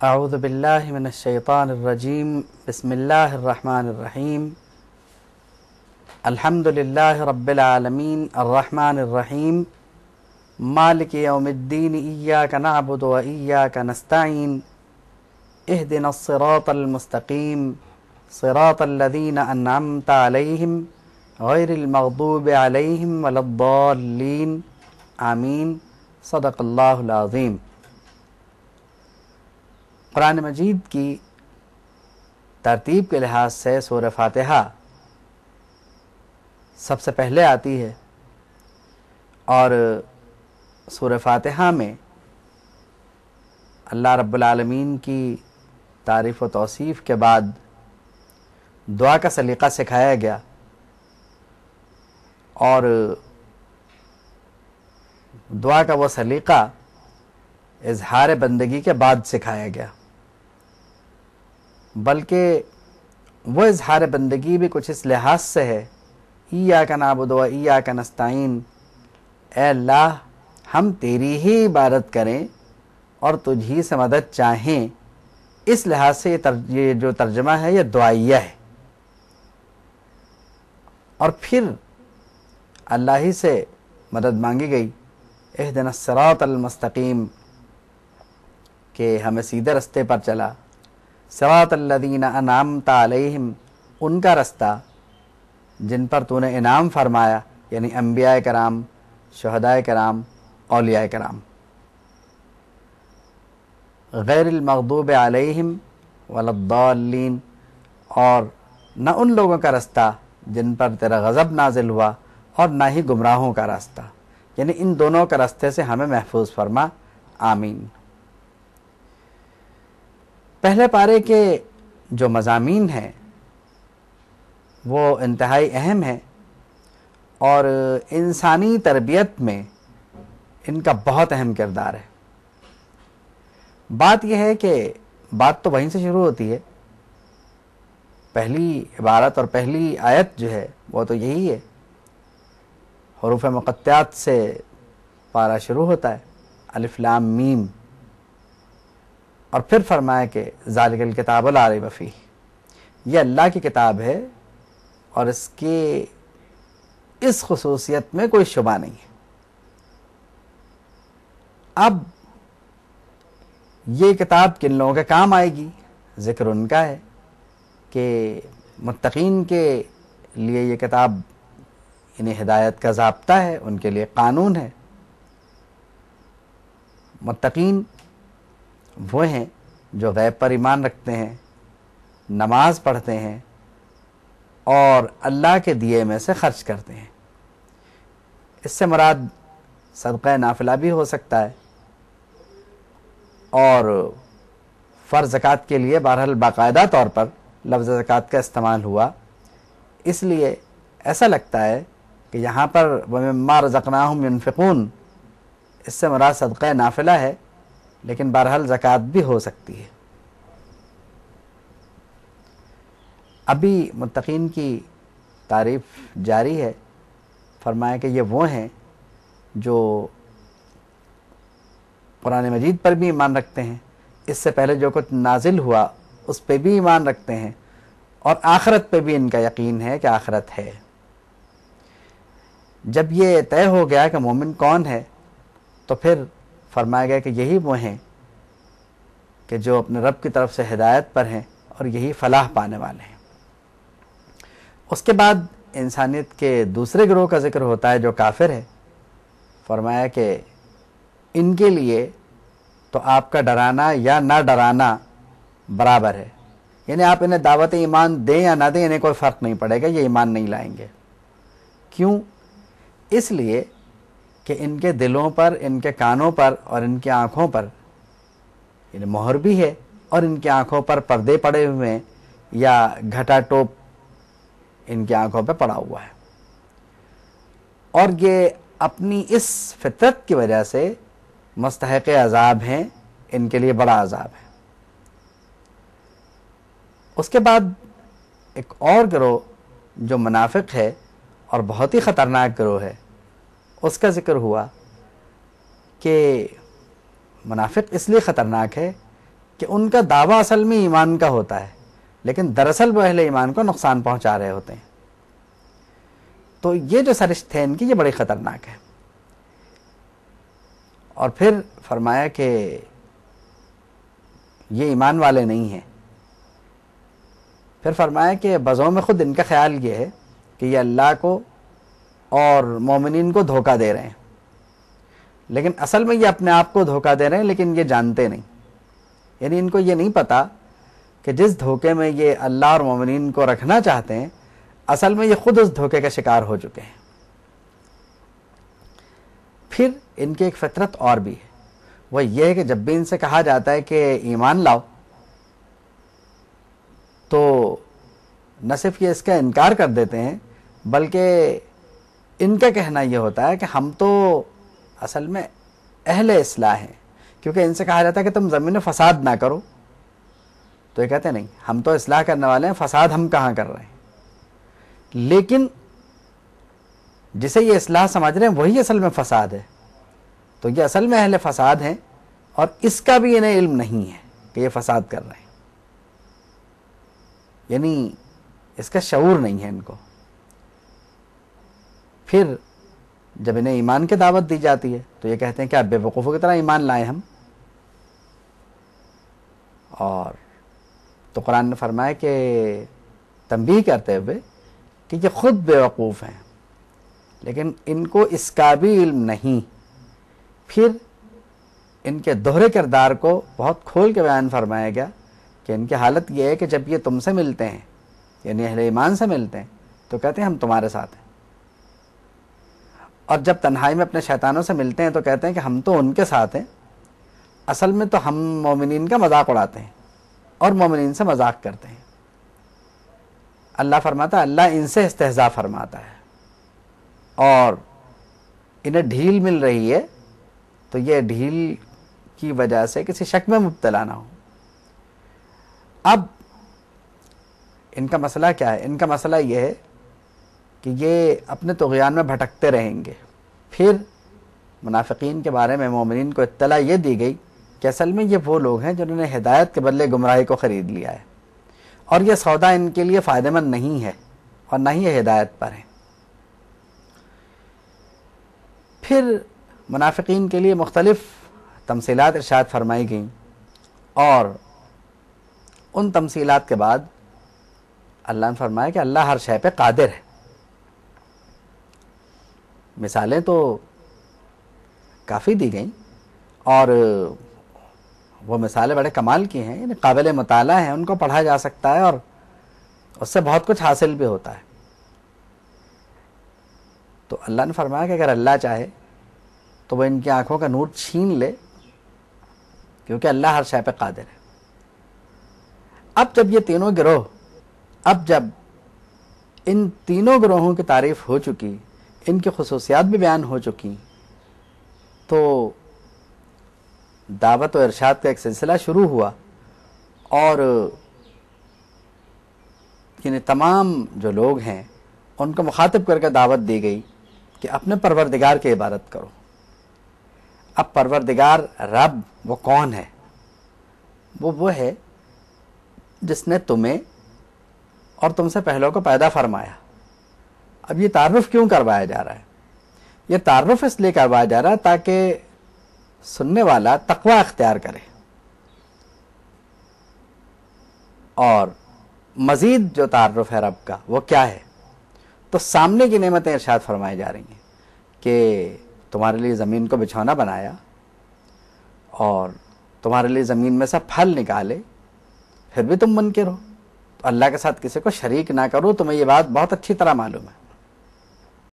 اعوذ باللہ من الشیطان الرجیم بسم اللہ الرحمن الرحیم الحمد للہ رب العالمین الرحمن الرحیم مالک یوم الدین ایاک نعبد و ایاک نستعین اہدنا الصراط المستقیم صراط الذین انعمت علیہم غیر المغضوب علیہم ولا الضالین آمین صدق اللہ العظیم۔ قرآن مجید کی ترتیب کے لحاظ سے سورہ فاتحہ سب سے پہلے آتی ہے، اور سورہ فاتحہ میں اللہ رب العالمین کی تعریف و توصیف کے بعد دعا کا سلیقہ سکھایا گیا، اور دعا کا وہ سلیقہ اظہار بندگی کے بعد سکھایا گیا، بلکہ وہ اظہار بندگی بھی کچھ اس لحاظ سے ہے، ایاک نعبد و ایاک نستعین، اے اللہ ہم تیری ہی عبادت کریں اور تجھ ہی سے مدد چاہیں۔ اس لحاظ سے یہ جو ترجمہ ہے یہ دعائیہ ہے، اور پھر اللہ ہی سے مدد مانگی گئی، اہدنا الصراط المستقیم، کہ ہمیں سیدھے رستے پر چلا، صراط الذین انعمت علیہم، ان کا رستہ جن پر تو نے انعام فرمایا، یعنی انبیاء کرام، شہداء کرام، اولیاء کرام، غیر المغضوب علیہم ولا الضالین، اور نہ ان لوگوں کا رستہ جن پر تیرا غضب نازل ہوا، اور نہ ہی گمراہوں کا راستہ، یعنی ان دونوں کے راستے سے ہمیں محفوظ فرما، آمین۔ پہلے پارے کے جو مضامین ہیں وہ انتہائی اہم ہیں، اور انسانی تربیت میں ان کا بہت اہم کردار ہے۔ بات یہ ہے کہ بات تو وہیں سے شروع ہوتی ہے، پہلی عبارت اور پہلی آیت جو ہے وہ تو یہی ہے، حروف مقطعات سے پارہ شروع ہوتا ہے، الف لام میم، اور پھر فرمایا کہ ذالک الکتاب لا ریب فیہ، یہ اللہ کی کتاب ہے اور اس کی اس خصوصیت میں کوئی شبہ نہیں ہے۔ اب یہ کتاب کن لوگوں کے کام آئے گی؟ ذکر ان کا ہے کہ متقین کے لیے یہ کتاب انہیں ہدایت کا ضابطہ ہے، ان کے لیے قانون ہے۔ متقین وہ ہیں جو غیب پر ایمان رکھتے ہیں، نماز پڑھتے ہیں، اور اللہ کے دیے میں سے خرچ کرتے ہیں۔ اس سے مراد صدقہ نافلہ بھی ہو سکتا ہے، اور فرض زکوٰۃ کے لیے بہرحال باقاعدہ طور پر لفظ زکوٰۃ کا استعمال ہوا، اس لیے ایسا لگتا ہے کہ یہاں پر وَمِمَّا رَزَقْنَاهُمْ يُنْفِقُونَ اس سے مراد صدقہ نافلہ ہے، لیکن بہرحال زکوٰۃ بھی ہو سکتی ہے۔ ابھی متقین کی تعریف جاری ہے، فرمایا کہ یہ وہ ہیں جو قرآن مجید پر بھی ایمان رکھتے ہیں، اس سے پہلے جو کچھ نازل ہوا اس پہ بھی ایمان رکھتے ہیں، اور آخرت پہ بھی ان کا یقین ہے کہ آخرت ہے۔ جب یہ طے ہو گیا کہ مومن کون ہے، تو پھر فرمایا گیا کہ یہی وہ ہیں کہ جو اپنے رب کی طرف سے ہدایت پر ہیں، اور یہی فلاح پانے والے ہیں۔ اس کے بعد انسانیت کے دوسرے گروہ کا ذکر ہوتا ہے جو کافر ہے۔ فرمایا کہ ان کے لیے تو آپ کا ڈرانا یا نہ ڈرانا برابر ہے، یعنی آپ انہیں دعوت ایمان دیں یا نہ دیں انہیں کوئی فرق نہیں پڑے گا، یہ ایمان نہیں لائیں گے۔ کیوں؟ اس لیے کہ ان کے دلوں پر، ان کے کانوں پر اور ان کی آنکھوں پر یعنی مہر بھی ہے، اور ان کی آنکھوں پر پردے پڑے ہوئے ہیں، یا گھٹا ٹوپ ان کی آنکھوں پہ پڑا ہوا ہے، اور یہ اپنی اس فطرت کی وجہ سے مستحق عذاب ہیں، ان کے لیے بڑا عذاب ہے۔ اس کے بعد ایک اور گروہ جو منافق ہے اور بہت ہی خطرناک گروہ ہے، اس کا ذکر ہوا کہ منافق اس لیے خطرناک ہے کہ ان کا دعویٰ اصل میں ایمان کا ہوتا ہے، لیکن دراصل وہ اہل ایمان کو نقصان پہنچا رہے ہوتے ہیں. تو یہ جو سرشت ہے ان کی، یہ بڑی خطرناک ہے. اور پھر فرمایا کہ یہ ایمان والے نہیں ہیں. پھر فرمایا کہ بزوم خود ان کا خیال یہ ہے کہ یہ اللہ کو اور مومنین کو دھوکہ دے رہے ہیں، لیکن اصل میں یہ اپنے آپ کو دھوکہ دے رہے ہیں، لیکن یہ جانتے نہیں. یعنی ان کو یہ نہیں پتا کہ جس دھوکے میں یہ اللہ اور مومنین کو رکھنا چاہتے ہیں، اصل میں یہ خود اس دھوکے کا شکار ہو چکے ہیں. پھر ان کی ایک فطرت اور بھی ہے، وہ یہ ہے کہ جب بھی ان سے کہا جاتا ہے کہ ایمان لاؤ، تو نہ صرف یہ اس کا انکار کر دیتے ہیں، بلکہ ان کا کہنا یہ ہوتا ہے کہ ہم تو اصل میں اہل اصلاح ہیں، کیونکہ ان سے کہا جاتا ہے کہ تم زمین میں فساد نہ کرو، تو یہ کہتے ہیں نہیں، ہم تو اصلاح کرنے والے ہیں، فساد ہم کہاں کر رہے ہیں. لیکن جسے یہ اصلاح سمجھ رہے ہیں وہی اصل میں فساد ہے. تو یہ اصل میں اہل فساد ہیں، اور اس کا بھی انہیں علم نہیں ہے کہ یہ فساد کر رہے ہیں. یعنی اس کا شعور نہیں ہے ان کو. پھر جب انہیں ایمان کی دعوت دی جاتی ہے تو یہ کہتے ہیں کہ آپ بے وقوفوں کی طرح ایمان لائیں ہم. اور تو قرآن نے فرمایا کہ تنبیہ کرتے ہوئے کہ یہ خود بے وقوف ہیں، لیکن ان کو اس کا بھی علم نہیں. پھر ان کے دوہرے کردار کو بہت کھول کے بیان فرمایا گیا کہ ان کی حالت یہ ہے کہ جب یہ تم سے ملتے ہیں، یعنی اہل ایمان سے ملتے ہیں، تو کہتے ہیں ہم تمہارے ساتھ ہیں. اور جب تنہائی میں اپنے شیطانوں سے ملتے ہیں تو کہتے ہیں کہ ہم تو ان کے ساتھ ہیں، اصل میں تو ہم مومنین کا مذاق اڑاتے ہیں اور مومنین سے مذاق کرتے ہیں. اللہ فرماتا ہے اللہ ان سے استہزاء فرماتا ہے، اور انہیں ڈھیل مل رہی ہے تو یہ ڈھیل کی وجہ سے کسی شک میں مبتلا نہ ہو. اب ان کا مسئلہ کیا ہے؟ ان کا مسئلہ یہ ہے کہ یہ اپنے طغیان میں بھٹکتے رہیں گے. پھر منافقین کے بارے میں مومنین کو اطلاع یہ دی گئی کہ اصل میں یہ وہ لوگ ہیں جنہوں نے ہدایت کے بدلے گمراہی کو خرید لیا ہے، اور یہ سودا ان کے لیے فائدہ مند نہیں ہے، اور نہ ہی یہ ہدایت پر ہیں. پھر منافقین کے لیے مختلف تمثیلات ارشاد فرمائی گئیں، اور ان تمثیلات کے بعد اللہ نے فرمایا کہ اللہ ہر شے پہ قادر ہے. مثالیں تو کافی دی گئیں، اور وہ مثالیں بڑے کمال کی ہیں، یعنی قابل مطالعہ ہیں، ان کو پڑھا جا سکتا ہے اور اس سے بہت کچھ حاصل بھی ہوتا ہے. تو اللہ نے فرمایا کہ اگر اللہ چاہے تو وہ ان کی آنکھوں کا نور چھین لے، کیونکہ اللہ ہر شے پہ قادر ہے. اب جب یہ تینوں گروہ، اب جب ان تینوں گروہوں کی تعریف ہو چکی، ان کی خصوصیات بھی بیان ہو چکی، تو دعوت و ارشاد کا ایک سلسلہ شروع ہوا، اور یعنی تمام جو لوگ ہیں ان کو مخاطب کر کے دعوت دی گئی کہ اپنے پروردگار کی عبادت کرو. اب پروردگار رب وہ کون ہے؟ وہ ہے جس نے تمہیں اور تم سے پہلوں کو پیدا فرمایا. اب یہ تعارف کیوں کروایا جا رہا ہے؟ یہ تعارف اس لیے کروایا جا رہا ہے تاکہ سننے والا تقوی اختیار کرے، اور مزید جو تعارف ہے رب کا وہ کیا ہے؟ تو سامنے کی نعمتیں ارشاد فرمائی جا رہی ہیں کہ تمہارے لیے زمین کو بچھونا بنایا، اور تمہارے لیے زمین میں سے پھل نکالے، پھر بھی تم منکر ہو. تو اللہ کے ساتھ کسی کو شریک نہ کرو، تمہیں یہ بات بہت اچھی طرح معلوم ہے.